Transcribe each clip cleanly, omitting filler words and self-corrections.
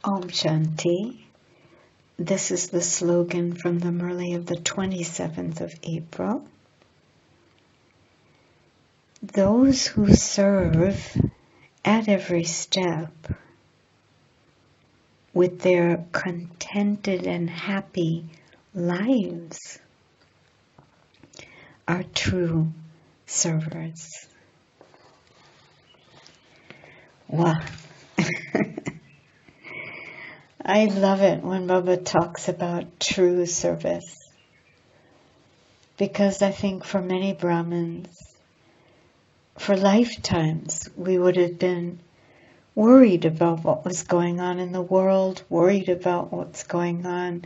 Om Shanti. This is the slogan from the Murli of the 27th of April. Those who serve at every step with their contented and happy lives are true servers. Wow. I love it when Baba talks about true service, because I think for many Brahmins, for lifetimes, we would have been worried about what was going on in the world, worried about what's going on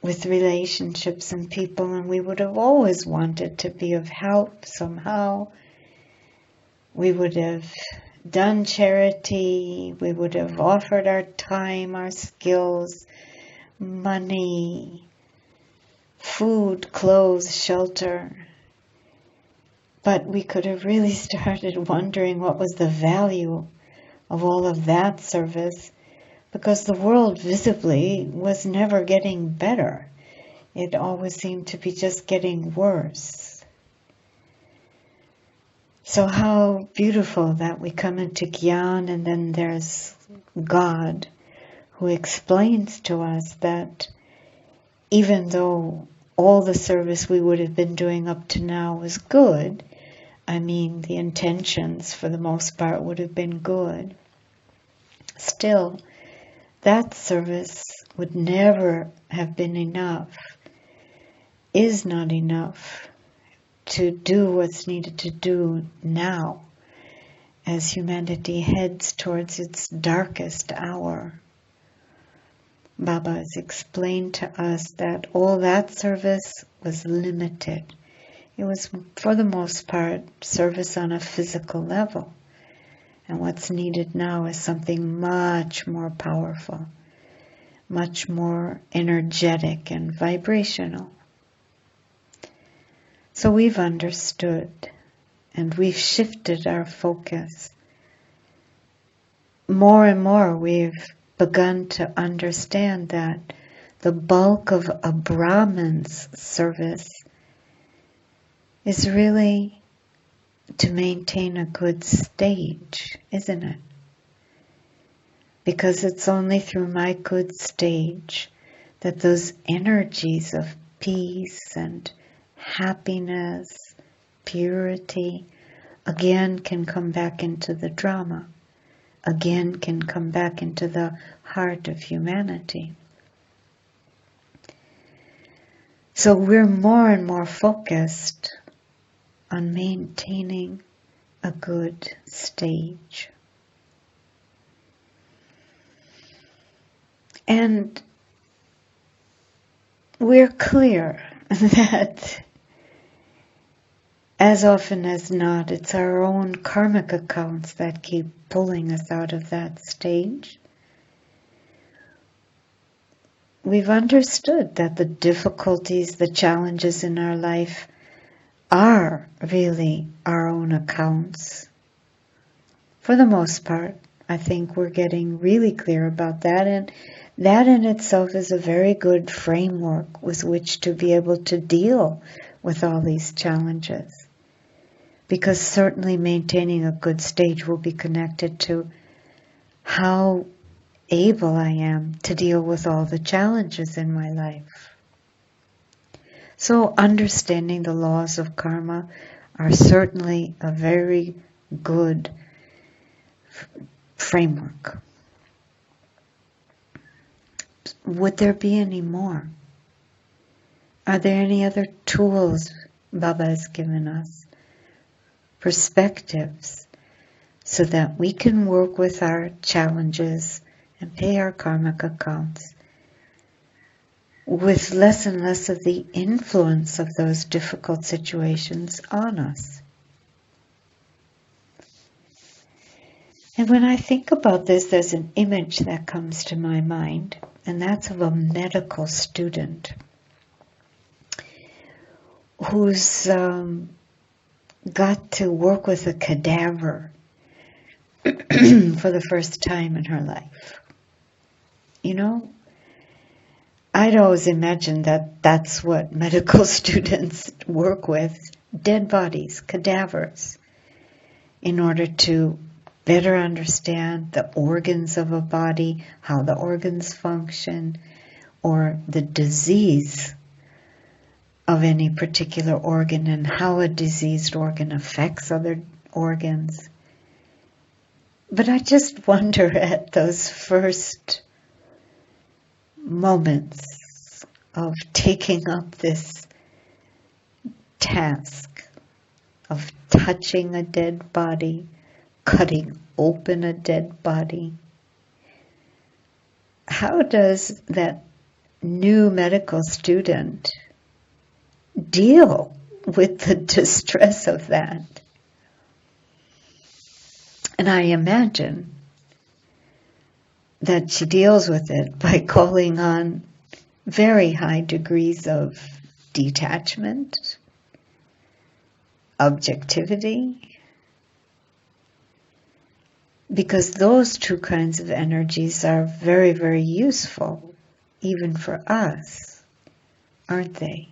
with relationships and people, and we would have always wanted to be of help somehow. We would have done charity, we would have offered our time, our skills, money, food, clothes, shelter. But we could have really started wondering what was the value of all of that service, because the world visibly was never getting better. It always seemed to be just getting worse. So how beautiful that we come into Gyan, and then there's God who explains to us that even though all the service we would have been doing up to now was good, I mean the intentions for the most part would have been good, still that service would never have been enough, is not enough to do what's needed to do now as humanity heads towards its darkest hour. Baba has explained to us that all that service was limited. It was, for the most part, service on a physical level. And what's needed now is something much more powerful, much more energetic and vibrational. So we've understood, and we've shifted our focus. More and more we've begun to understand that the bulk of a Brahman's service is really to maintain a good stage, isn't it? Because it's only through my good stage that those energies of peace and happiness, purity, again can come back into the drama, again can come back into the heart of humanity. So we're more and more focused on maintaining a good stage. And we're clear that as often as not, it's our own karmic accounts that keep pulling us out of that stage. We've understood that the difficulties, the challenges in our life are really our own accounts. For the most part, I think we're getting really clear about that, and that in itself is a very good framework with which to be able to deal with all these challenges. Because certainly maintaining a good stage will be connected to how able I am to deal with all the challenges in my life. So understanding the laws of karma are certainly a very good framework. Would there be any more? Are there any other tools Baba has given us? Perspectives, so that we can work with our challenges and pay our karmic accounts with less and less of the influence of those difficult situations on us. And when I think about this, there's an image that comes to my mind, and that's of a medical student who's got to work with a cadaver for the first time in her life. I'd always imagined that that's what medical students work with, dead bodies, cadavers, in order to better understand the organs of a body, how the organs function, or the disease of any particular organ and how a diseased organ affects other organs. But I just wonder at those first moments of taking up this task of touching a dead body, cutting open a dead body. How does that new medical student deal with the distress of that? And I imagine that she deals with it by calling on very high degrees of detachment, objectivity, because those two kinds of energies are very, very useful, even for us, aren't they?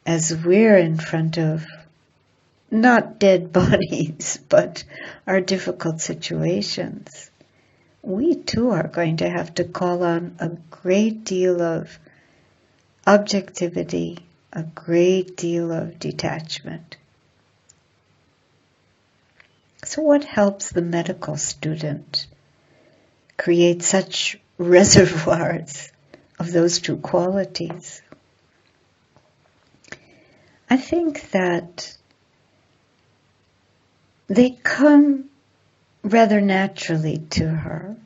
As we're in front of not dead bodies, but our difficult situations, we too are going to have to call on a great deal of objectivity, a great deal of detachment. So what helps the medical student create such reservoirs of those two qualities? I think that they come rather naturally to her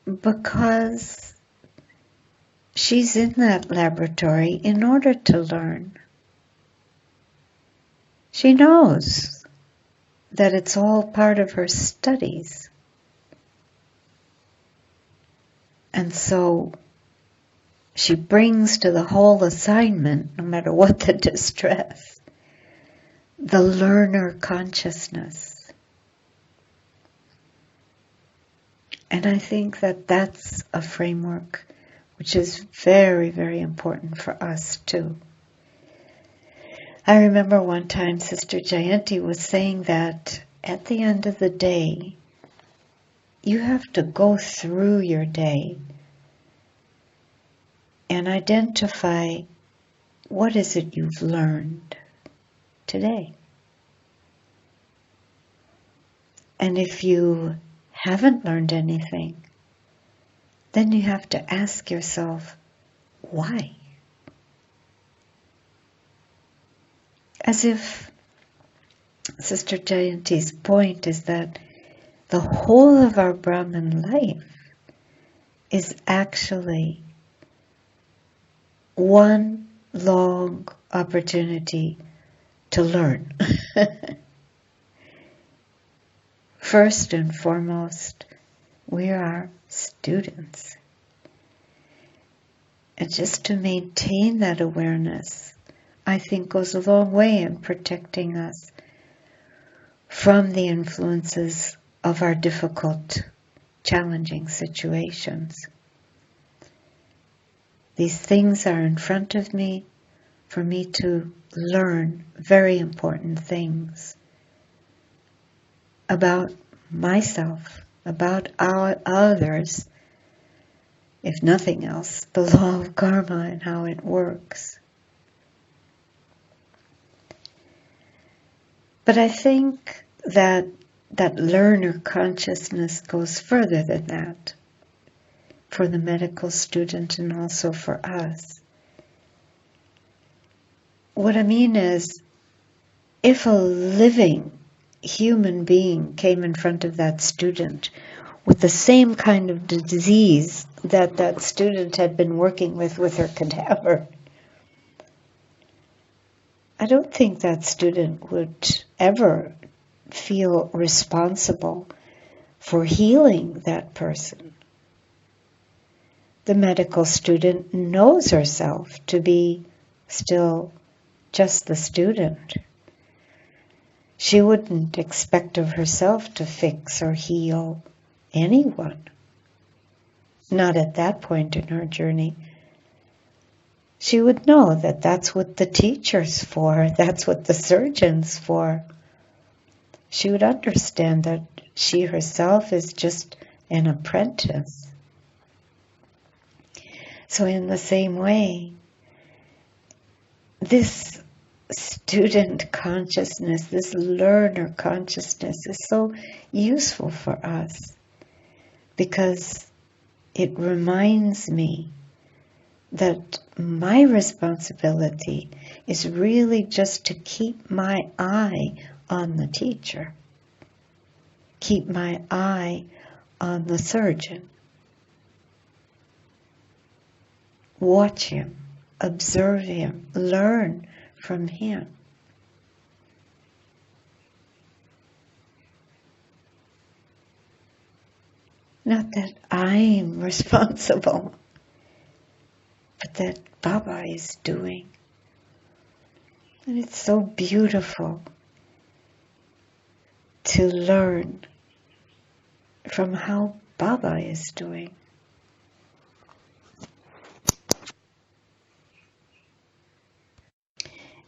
because she's in that laboratory in order to learn. She knows that it's all part of her studies. And so she brings to the whole assignment, no matter what the distress, the learner consciousness. And I think that that's a framework which is very, very important for us too. I remember one time Sister Jayanti was saying that at the end of the day, you have to go through your day and identify what is it you've learned today. And if you haven't learned anything, then you have to ask yourself, why? As if Sister Jayanti's point is that the whole of our Brahman life is actually one long opportunity to learn. First and foremost, we are students. And just to maintain that awareness, I think goes a long way in protecting us from the influences of our difficult, challenging situations. These things are in front of me for me to learn very important things about myself, about our others, if nothing else, the law of karma and how it works. But I think that learner consciousness goes further than that for the medical student and also for us. What I mean is, if a living human being came in front of that student with the same kind of disease that student had been working with her cadaver, I don't think that student would ever feel responsible for healing that person. The medical student knows herself to be still just the student. She wouldn't expect of herself to fix or heal anyone. Not at that point in her journey. She would know that that's what the teacher's for, that's what the surgeon's for. She would understand that she herself is just an apprentice. So in the same way, this student consciousness, this learner consciousness is so useful for us because it reminds me that my responsibility is really just to keep my eye on the teacher, keep my eye on the surgeon. Watch him, observe him, learn from him. Not that I'm responsible, but that Baba is doing. And it's so beautiful to learn from how Baba is doing.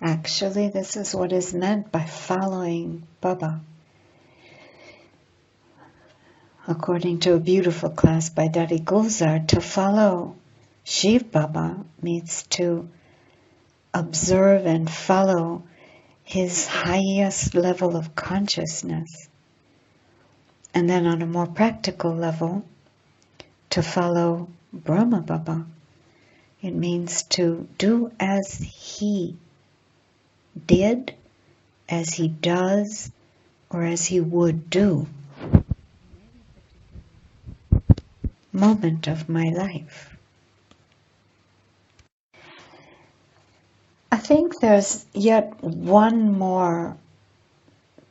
Actually, this is what is meant by following Baba. According to a beautiful class by Dari Gulzar, to follow Shiv Baba means to observe and follow his highest level of consciousness. And then on a more practical level, to follow Brahma Baba. It means to do as he did, as he does, or as he would do. Moment of my life. I think there's yet one more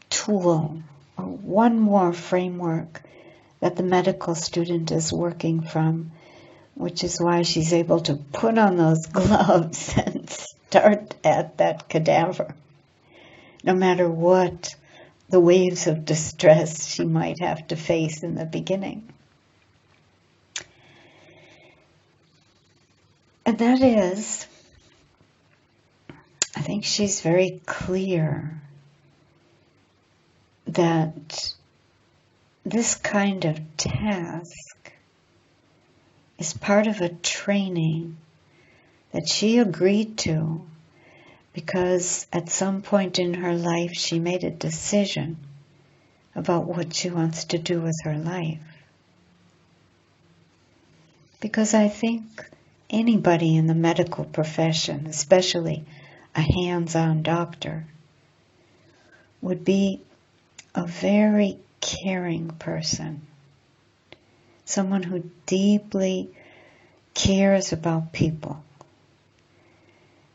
tool, or one more framework that the medical student is working from, which is why she's able to put on those gloves and start at that cadaver, no matter what the waves of distress she might have to face in the beginning. And that is, I think she's very clear that this kind of task is part of a training that she agreed to because at some point in her life she made a decision about what she wants to do with her life. Because I think anybody in the medical profession, especially a hands-on doctor, would be a very caring person. Someone who deeply cares about people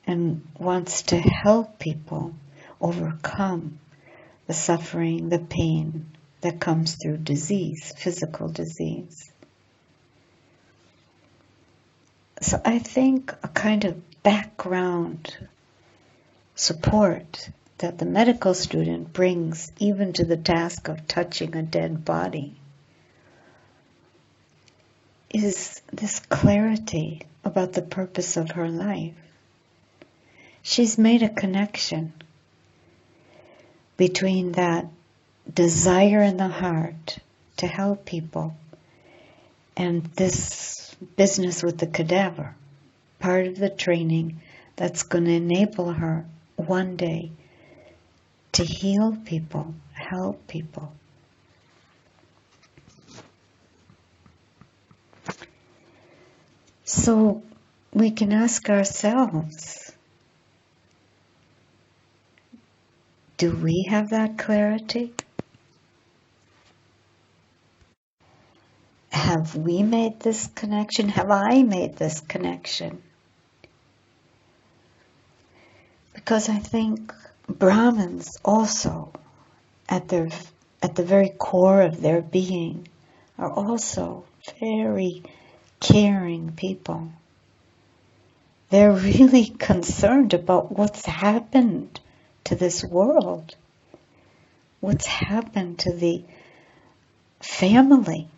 and wants to help people overcome the suffering, the pain that comes through disease, physical disease. So I think a kind of background support that the medical student brings even to the task of touching a dead body is this clarity about the purpose of her life. She's made a connection between that desire in the heart to help people and this business with the cadaver, part of the training that's going to enable her one day to heal people, help people. So we can ask ourselves, do we have that clarity? Have we made this connection? Have I made this connection? Because I think Brahmins also, at the very core of their being, are also very caring people. They're really concerned about what's happened to this world. what's happened to the family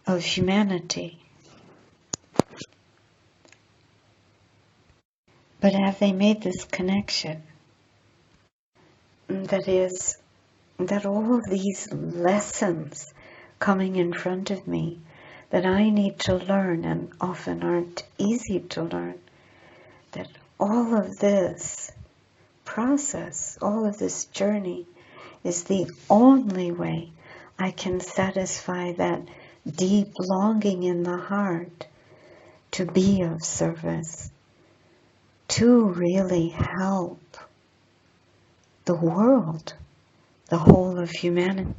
of humanity. But have they made this connection? That is, that all of these lessons coming in front of me that I need to learn and often aren't easy to learn, that all of this process, all of this journey is the only way I can satisfy that deep longing in the heart to be of service, to really help the world, the whole of humanity.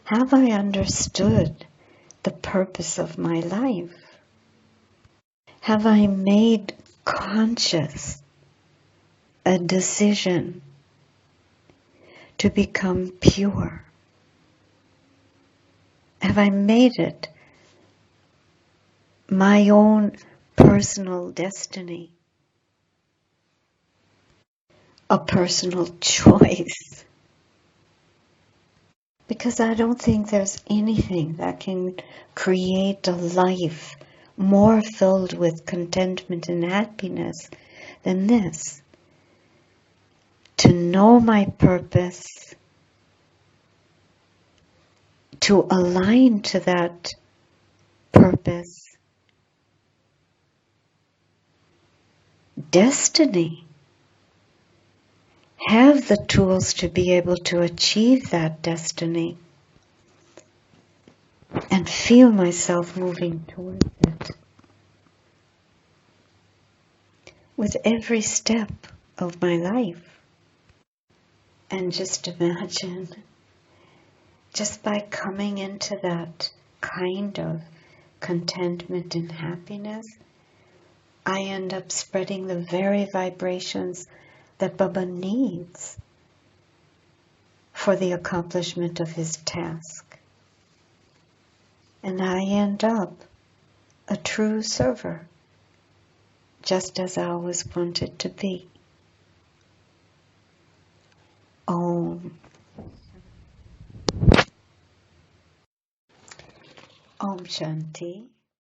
Have I understood the purpose of my life? Have I made conscious a decision to become pure? Have I made it my own personal destiny, a personal choice? Because I don't think there's anything that can create a life more filled with contentment and happiness than this. To know my purpose, to align to that purpose, destiny, have the tools to be able to achieve that destiny, and feel myself moving towards it with every step of my life. And just imagine, just by coming into that kind of contentment and happiness, I end up spreading the very vibrations that Baba needs for the accomplishment of his task. And I end up a true server, just as I always wanted to be. Om. Om Shanti.